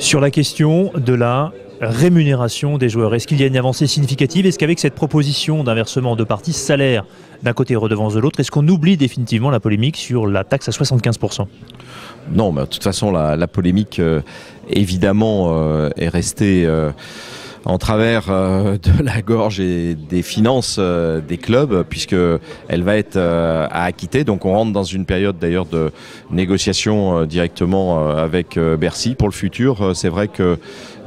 Sur la question de la rémunération des joueurs, est-ce qu'il y a une avancée significative? Est-ce qu'avec cette proposition d'inversement de parties, salaire d'un côté et redevance de l'autre, est-ce qu'on oublie définitivement la polémique sur la taxe à 75%? Non, mais de toute façon, la polémique, évidemment, est restée en travers de la gorge et des finances des clubs, puisqu'elle va être à acquitter. Donc on rentre dans une période d'ailleurs de négociation directement avec Bercy pour le futur. C'est vrai que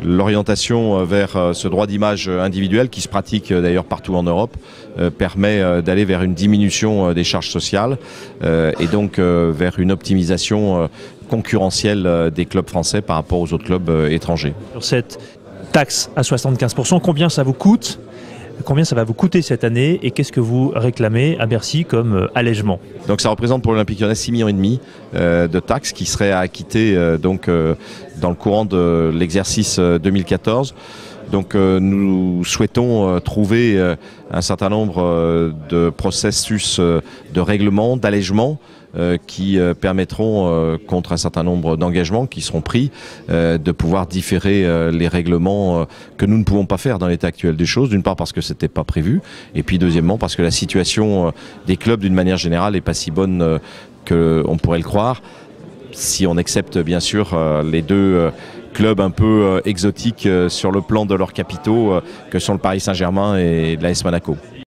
l'orientation vers ce droit d'image individuel, qui se pratique d'ailleurs partout en Europe, permet d'aller vers une diminution des charges sociales et donc vers une optimisation concurrentielle des clubs français par rapport aux autres clubs étrangers. Sur cette taxe à 75%, combien ça vous coûte? Combien ça va vous coûter cette année et qu'est-ce que vous réclamez à Bercy comme allègement? Donc ça représente pour l'Olympique Lyonnais 6,5 millions de taxes qui seraient à acquitter dans le courant de l'exercice 2014. Donc nous souhaitons trouver un certain nombre de processus de règlement, d'allègement qui permettront, contre un certain nombre d'engagements qui seront pris, de pouvoir différer les règlements que nous ne pouvons pas faire dans l'état actuel des choses. D'une part parce que c'était pas prévu, et puis deuxièmement parce que la situation des clubs d'une manière générale n'est pas si bonne qu'on pourrait le croire, si on accepte bien sûr les deux clubs un peu exotiques sur le plan de leurs capitaux que sont le Paris Saint-Germain et l'AS Monaco.